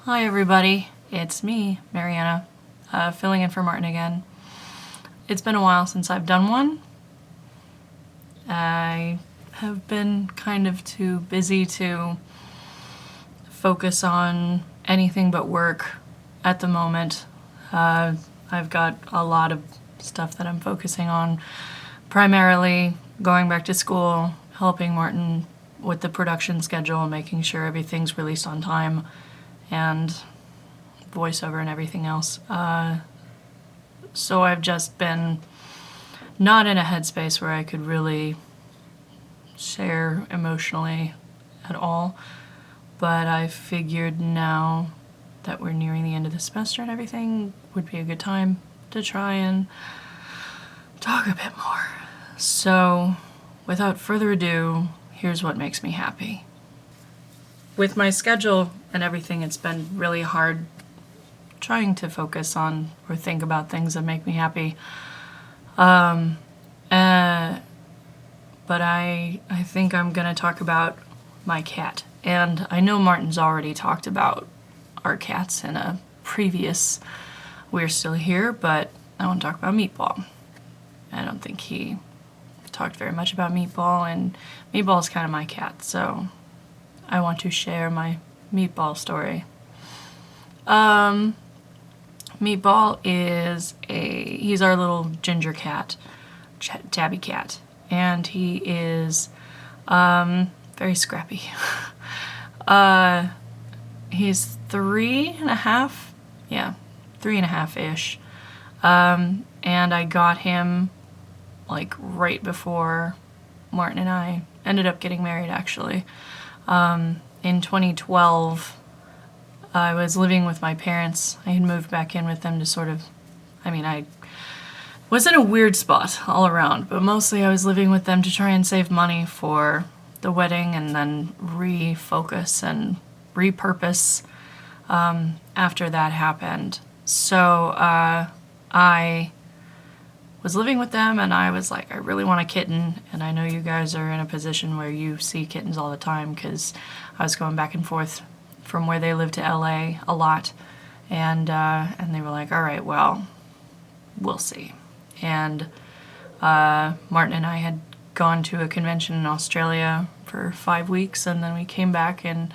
Hi everybody, it's me, Marianne, filling in for Martin again. It's been a while since I've done one. I have been kind of too busy to focus on anything but work at the moment. I've got a lot of stuff that I'm focusing on, primarily going back to school, helping Martin with the production schedule, making sure everything's released on time, and voiceover and everything else. So I've just been not in a headspace where I could really share emotionally at all. But I figured now that we're nearing the end of the semester and everything would be a good time to try and talk a bit more. So without further ado, here's what makes me happy. With my schedule and everything, it's been really hard trying to focus on or think about things that make me happy. But I think I'm gonna talk about my cat. And I know Martin's already talked about our cats in a previous We're Still Here, but I want to talk about Meatball. I don't think he talked very much about Meatball, and Meatball is kind of my cat, so I want to share my Meatball story. Meatball he's our little ginger cat, tabby cat, and he is very scrappy. He's 3.5, yeah, 3.5-ish, and I got him like right before Martin and I ended up getting married, actually. In 2012, I was living with my parents. I had moved back in with them to I was in a weird spot all around, but mostly I was living with them to try and save money for the wedding and then refocus and repurpose after that happened. So I was living with them and I was like, I really want a kitten, and I know you guys are in a position where you see kittens all the time because I was going back and forth from where they live to LA a lot, and they were like, all right, well, we'll see. And Martin and I had gone to a convention in Australia for 5 weeks, and then we came back, and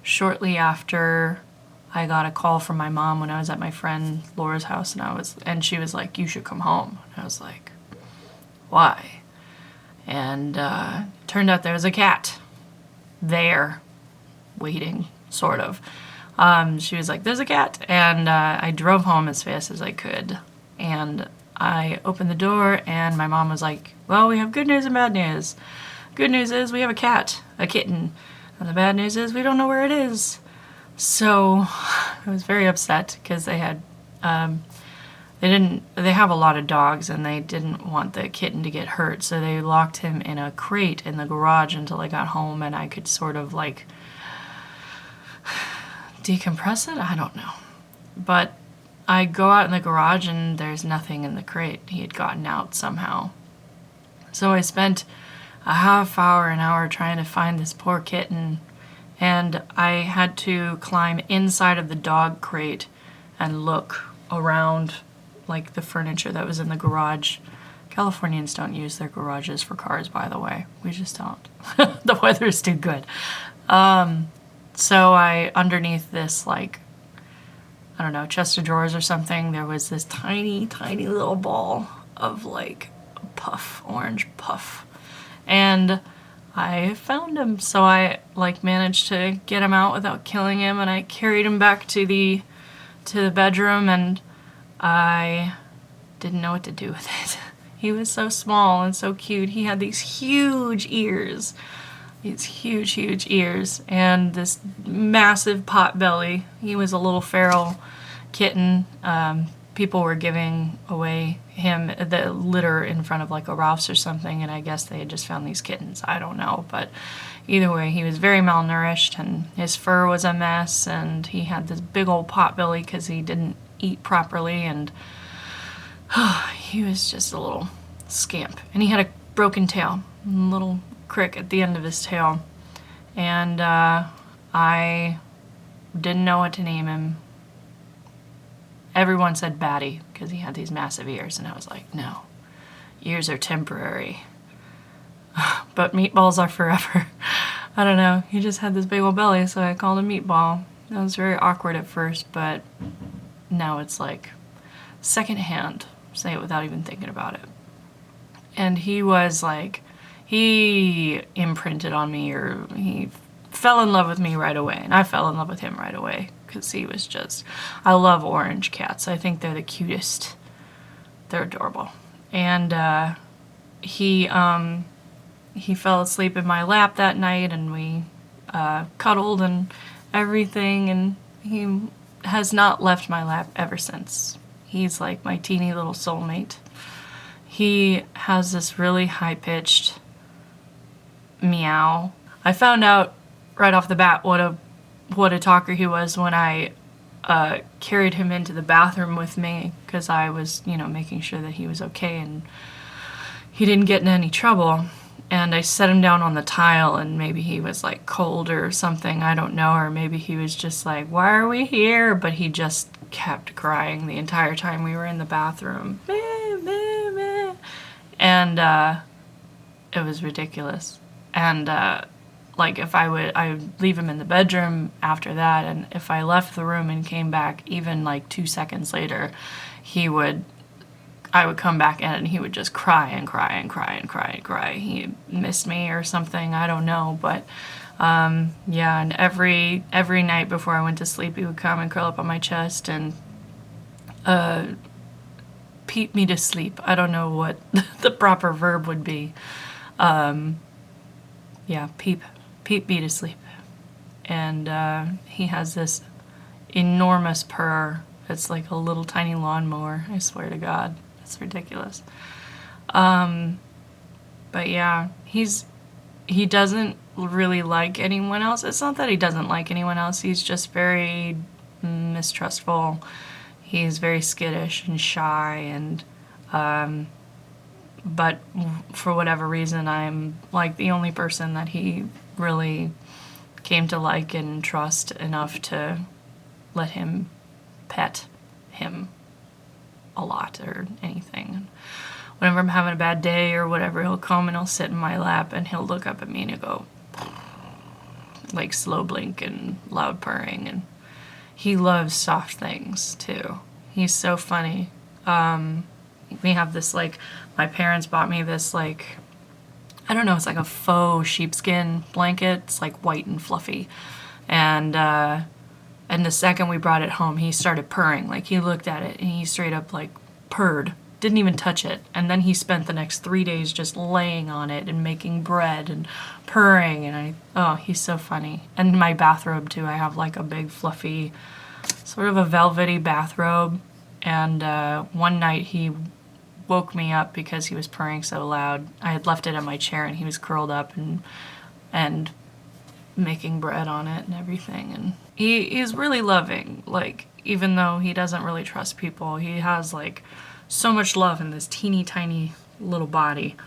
shortly after I got a call from my mom when I was at my friend Laura's house, and she was like, you should come home. And I was like, why? And turned out there was a cat there waiting, sort of. She was like, there's a cat. And I drove home as fast as I could. And I opened the door and my mom was like, well, we have good news and bad news. Good news is we have a kitten. And the bad news is we don't know where it is. So I was very upset because they have a lot of dogs and they didn't want the kitten to get hurt. So they locked him in a crate in the garage until I got home and I could sort of like decompress it? I don't know. But I go out in the garage and there's nothing in the crate. He had gotten out somehow. So I spent a half hour, an hour trying to find this poor kitten, and I had to climb inside of the dog crate and look around like the furniture that was in the garage. Californians don't use their garages for cars, by the way. We just don't. The weather's too good. So underneath this, like, I don't know, chest of drawers or something, there was this tiny, tiny little ball of like orange puff. And I found him. So I like managed to get him out without killing him, and I carried him back to the bedroom, and I didn't know what to do with it. He was so small and so cute. He had these huge ears. These huge, huge ears, and this massive pot belly. He was a little feral kitten. People were giving away the litter in front of like a Ralph's or something, and I guess they had just found these kittens. I don't know, but either way, he was very malnourished, and his fur was a mess, and he had this big old pot belly because he didn't eat properly, and he was just a little scamp. And he had a broken tail, a little crick at the end of his tail, and I didn't know what to name him. Everyone said Batty because he had these massive ears, and I was like, no, ears are temporary. But meatballs are forever. I don't know. He just had this big old belly, so I called him Meatball. That was very awkward at first, but now it's like secondhand. Say it without even thinking about it. And he was like, he imprinted on me, or he fell in love with me right away, and I fell in love with him right away because he was just, I love orange cats. I think they're the cutest. They're adorable. And he fell asleep in my lap that night, and we cuddled and everything, and he has not left my lap ever since. He's like my teeny little soulmate. He has this really high-pitched meow. I found out right off the bat what a talker he was when I carried him into the bathroom with me, because I was, making sure that he was okay and he didn't get in any trouble. And I set him down on the tile, and maybe he was like cold or something, I don't know, or maybe he was just like, why are we here? But he just kept crying the entire time we were in the bathroom. And it was ridiculous. And like if I would leave him in the bedroom after that, and if I left the room and came back even like 2 seconds later, I would come back in and he would just cry and cry and cry and cry and cry. He missed me or something, I don't know. But yeah, and every night before I went to sleep, he would come and curl up on my chest and peep me to sleep. I don't know what the proper verb would be. Yeah, peep me to sleep. And he has this enormous purr. It's like a little tiny lawnmower, I swear to God. It's ridiculous. But yeah, he doesn't really like anyone else. It's not that he doesn't like anyone else. He's just very mistrustful. He's very skittish and shy, and but for whatever reason, I'm like the only person that he really came to like and trust enough to let him pet him a lot or anything. Whenever I'm having a bad day or whatever, he'll come and he'll sit in my lap and he'll look up at me and he'll go like slow blink and loud purring, and he loves soft things too. He's so funny. We have this, like, my parents bought me this, like, I don't know, it's like a faux sheepskin blanket. It's like white and fluffy. And the second we brought it home, he started purring. Like, he looked at it and he straight up like purred. Didn't even touch it. And then he spent the next 3 days just laying on it and making bread and purring. And he's so funny. And my bathrobe too. I have like a big fluffy, sort of a velvety bathrobe. And one night he woke me up because he was purring so loud. I had left it on my chair and he was curled up and making bread on it and everything. And he's really loving. Like, even though he doesn't really trust people, he has like so much love in this teeny tiny little body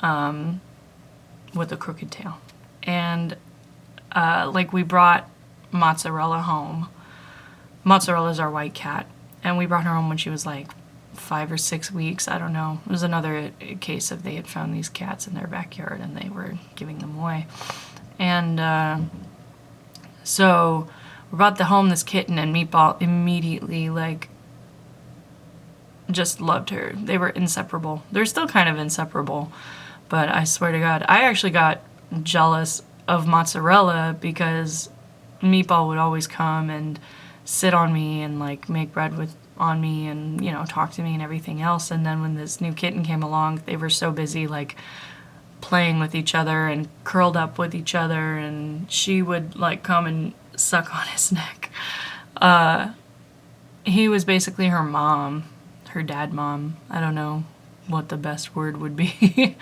with a crooked tail. And like, we brought Mozzarella home. Mozzarella's our white cat, and we brought her home when she was like 5 or 6 weeks, I don't know. It was another case of they had found these cats in their backyard and they were giving them away. And so we brought home this kitten, and Meatball immediately like just loved her. They were inseparable. They're still kind of inseparable, but I swear to God, I actually got jealous of Mozzarella because Meatball would always come and sit on me and like make bread on me and, talk to me and everything else. And then when this new kitten came along, they were so busy like playing with each other and curled up with each other, and she would like come and suck on his neck. He was basically her mom, her dad mom. I don't know what the best word would be.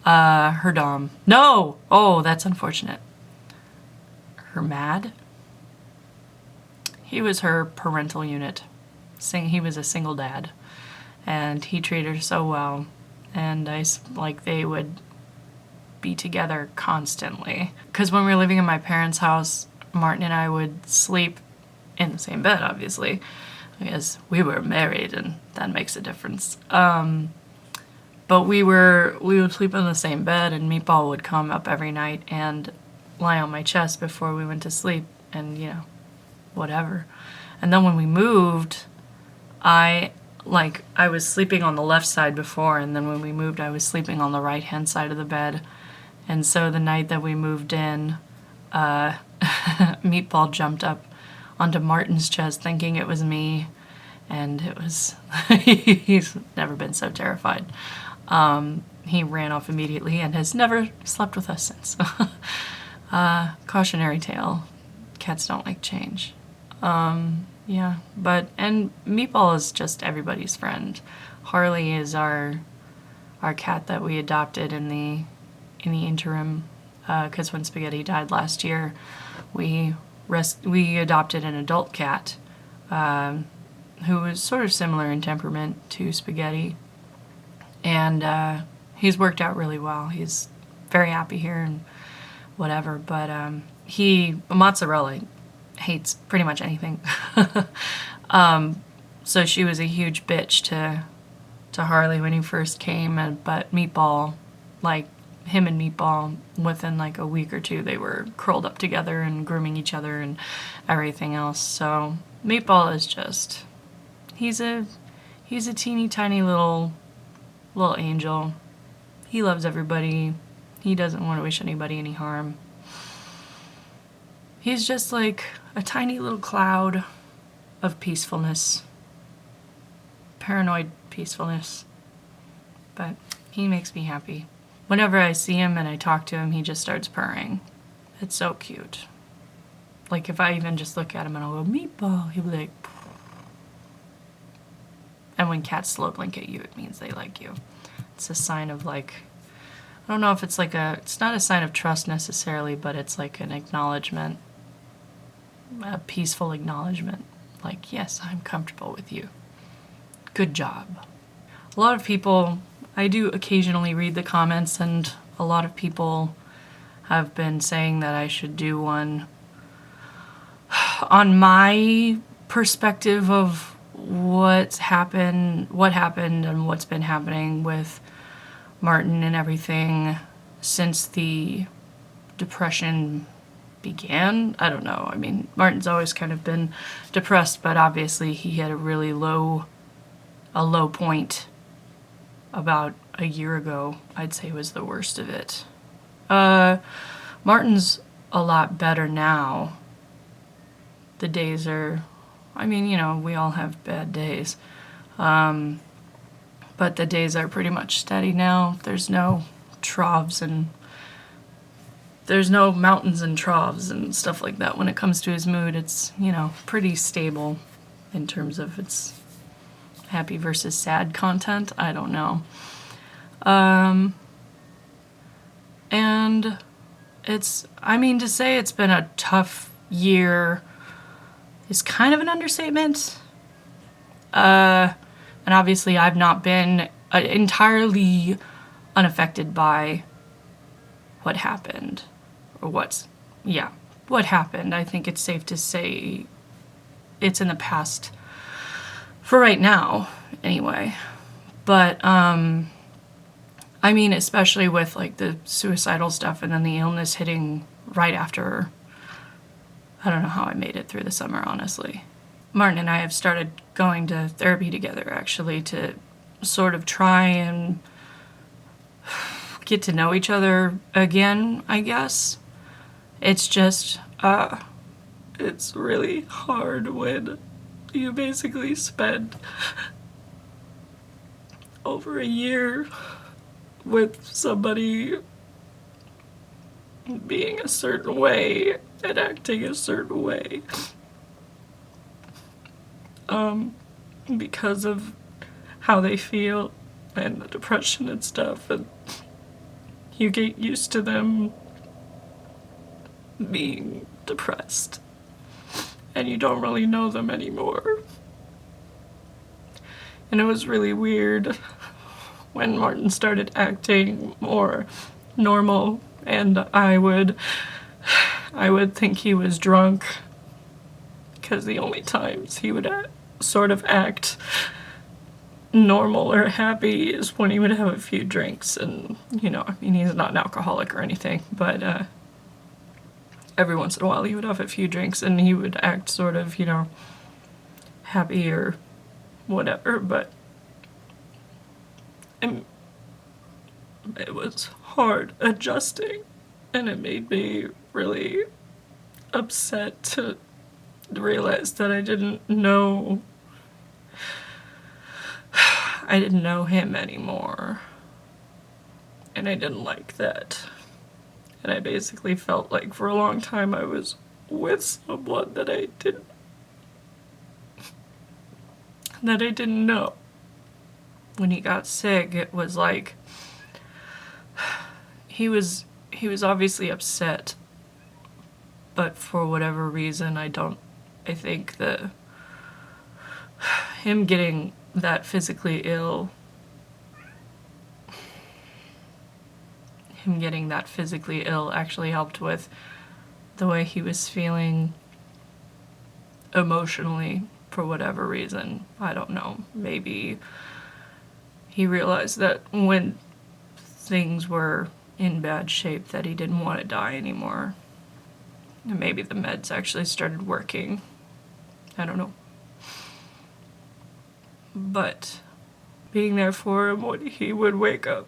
Her dom. No! Oh, that's unfortunate. Her mad? He was her parental unit. He was a single dad, and he treated her so well, and they would be together constantly. Because when we were living in my parents' house, Martin and I would sleep in the same bed, obviously, because we were married and that makes a difference. But we would sleep in the same bed, and Meatball would come up every night and lie on my chest before we went to sleep, and whatever. And then when we moved, I was sleeping on the left side before, and then when we moved, I was sleeping on the right-hand side of the bed. And so the night that we moved in, Meatball jumped up onto Martin's chest thinking it was me, and it was he's never been so terrified. He ran off immediately and has never slept with us since. Cautionary tale, cats don't like change. Yeah, and Meatball is just everybody's friend. Harley is our cat that we adopted in the interim, because when Spaghetti died last year, we adopted an adult cat, who was sort of similar in temperament to Spaghetti, and he's worked out really well. He's very happy here and whatever, but Mozzarella hates pretty much anything. So she was a huge bitch to Harley when he first came, but Meatball, him and Meatball, within a week or two, they were curled up together and grooming each other and everything else. So Meatball is just, he's a teeny tiny little angel. He loves everybody. He doesn't want to wish anybody any harm. He's just like a tiny little cloud of peacefulness. Paranoid peacefulness. But he makes me happy. Whenever I see him and I talk to him, he just starts purring. It's so cute. If I even just look at him and I'll go, Meatball, he'll be like, and when cats slow blink at you, it means they like you. It's a sign of I don't know if it's it's not a sign of trust necessarily, but it's an acknowledgement, a peaceful acknowledgement. Yes, I'm comfortable with you. Good job. A lot of people, I do occasionally read the comments, and a lot of people have been saying that I should do one on my perspective of what happened and what's been happening with Martin and everything since the depression began. I don't know. I mean, Martin's always kind of been depressed, but obviously he had a really low point about a year ago. I'd say was the worst of it. Martin's a lot better now. The days are, we all have bad days. But the days are pretty much steady now. There's no troughs and there's no mountains and troughs and stuff like that. When it comes to his mood, it's, pretty stable in terms of its happy versus sad content. I don't know. And it's, to say it's been a tough year is kind of an understatement. And obviously I've not been entirely unaffected by what happened. What happened. I think it's safe to say it's in the past for right now, anyway. But, especially with the suicidal stuff and then the illness hitting right after, I don't know how I made it through the summer, honestly. Martin and I have started going to therapy together, actually, to sort of try and get to know each other again, I guess. It's just, it's really hard when you basically spend over a year with somebody being a certain way and acting a certain way. Because of how they feel and the depression and stuff, and you get used to them being depressed and you don't really know them anymore. And it was really weird when Martin started acting more normal and I would I would think he was drunk, because the only times he would sort of act normal or happy is when he would have a few drinks. And, you know, I mean, he's not an alcoholic or anything, but every once in a while he would have a few drinks and he would act sort of, you know, happy or whatever. But it was hard adjusting, and it made me really upset to realize that I didn't know him anymore, and I didn't like that. And I basically felt like for a long time I was with someone that I didn't know. When he got sick, it was like he was obviously upset, but for whatever reason, I think him getting that physically ill actually helped with the way he was feeling emotionally for whatever reason. I don't know. Maybe he realized that when things were in bad shape that he didn't want to die anymore. And maybe the meds actually started working. I don't know. But being there for him when he would wake up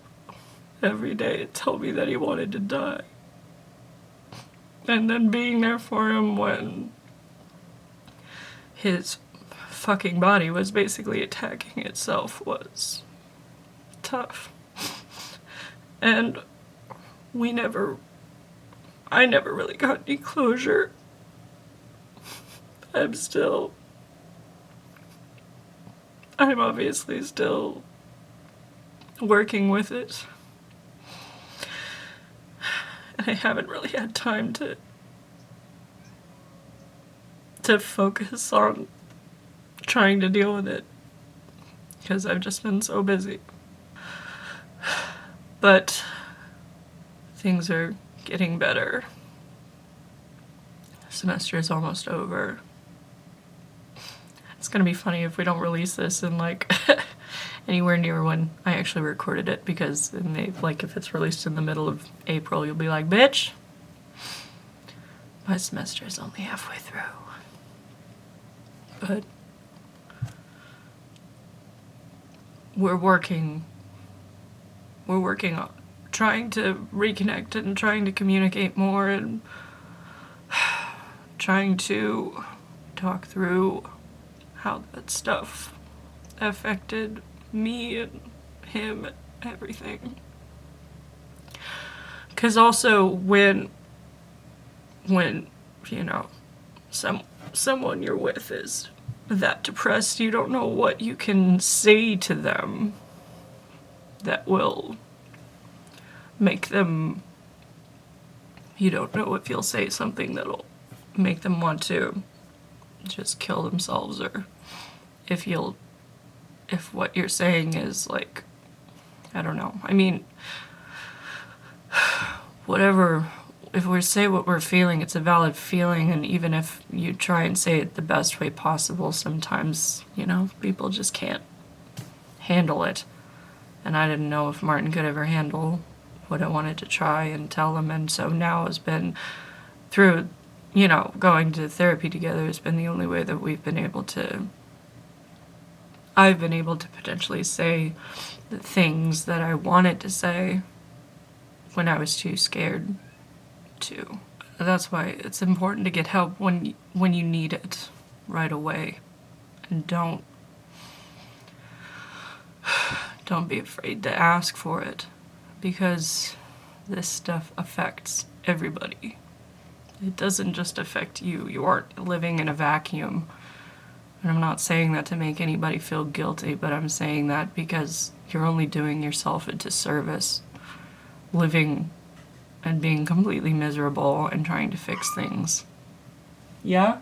every day and tell me that he wanted to die. And then being there for him when his fucking body was basically attacking itself was tough. And I never really got any closure. I'm obviously still working with it. And I haven't really had time to focus on trying to deal with it, because I've just been so busy. But things are getting better. Semester is almost over. It's gonna be funny if we don't release this in like anywhere near when I actually recorded it, because then if it's released in the middle of April, you'll be like, bitch, my semester is only halfway through. But we're working on trying to reconnect and trying to communicate more and trying to talk through how that stuff affected me and him and everything. Because also when you know, someone you're with is that depressed, you don't know what you can say to them that will make them, you don't know if you'll say something that'll make them want to just kill themselves, or if what you're saying is like, I don't know. I mean, whatever, if we say what we're feeling, it's a valid feeling, and even if you try and say it the best way possible, sometimes, you know, people just can't handle it. And I didn't know if Martin could ever handle what I wanted to try and tell him, and so now has been through, you know, going to therapy together has been the only way that I've been able to potentially say the things that I wanted to say when I was too scared to. That's why it's important to get help when you need it right away, and don't be afraid to ask for it, because this stuff affects everybody. It doesn't just affect you. You aren't living in a vacuum. And I'm not saying that to make anybody feel guilty, but I'm saying that because you're only doing yourself a disservice, living and being completely miserable and trying to fix things. Yeah?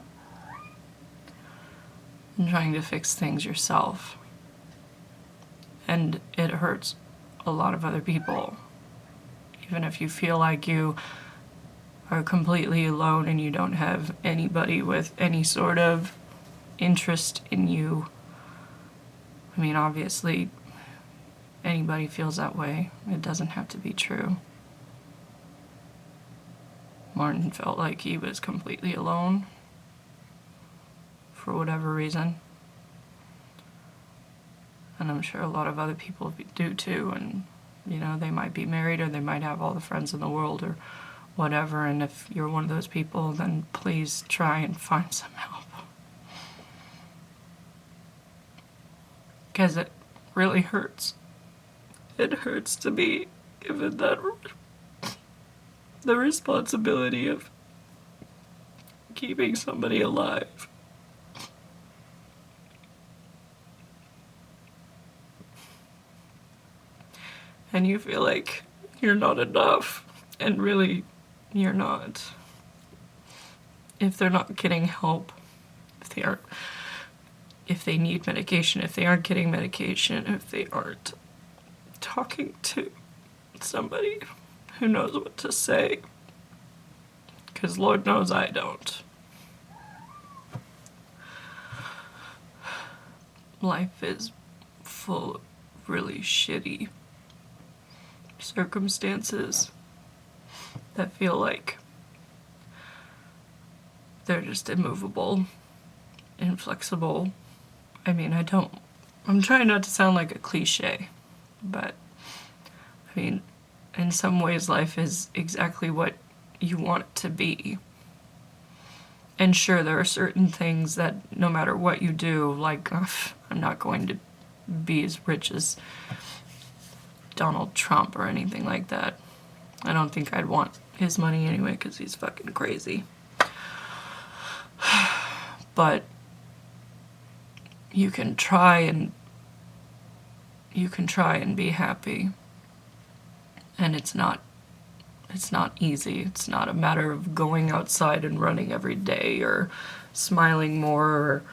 And trying to fix things yourself. And it hurts a lot of other people. Even if you feel like you are completely alone and you don't have anybody with any sort of interest in you. I mean, obviously, anybody feels that way. It doesn't have to be true. Martin felt like he was completely alone for whatever reason. And I'm sure a lot of other people do too. And, you know, they might be married or they might have all the friends in the world or whatever. And if you're one of those people, then please try and find some help. Because it really hurts. It hurts to be given the responsibility of keeping somebody alive. And you feel like you're not enough, and really, you're not. If they're not getting help, if they need medication, if they aren't getting medication, if they aren't talking to somebody who knows what to say, because Lord knows I don't. Life is full of really shitty circumstances that feel like they're just immovable, inflexible. I mean, I'm trying not to sound like a cliche, but I mean, in some ways life is exactly what you want it to be. And sure, there are certain things that no matter what you do, like, I'm not going to be as rich as Donald Trump or anything like that. I don't think I'd want his money anyway because he's fucking crazy. But you can try and be happy. And it's not easy. It's not a matter of going outside and running every day or smiling more or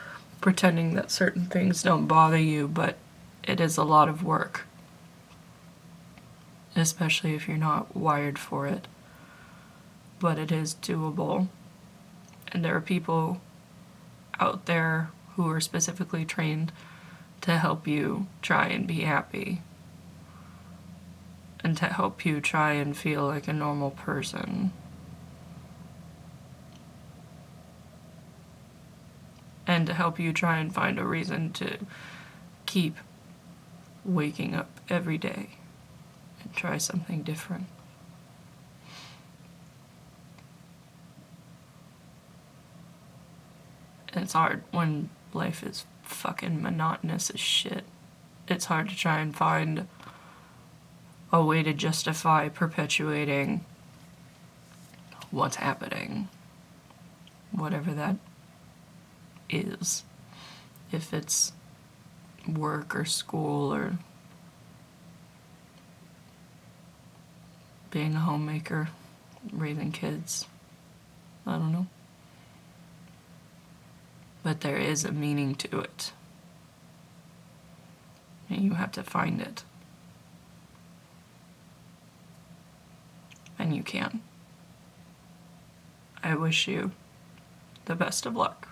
pretending that certain things don't bother you, but it is a lot of work. Especially if you're not wired for it. But it is doable. And there are people out there who are specifically trained to help you try and be happy. And to help you try and feel like a normal person. And to help you try and find a reason to keep waking up every day and try something different. And it's hard when life is fucking monotonous as shit. It's hard to try and find a way to justify perpetuating what's happening. Whatever that is. If it's work or school or being a homemaker, raising kids. I don't know. But there is a meaning to it. And you have to find it. And you can. I wish you the best of luck.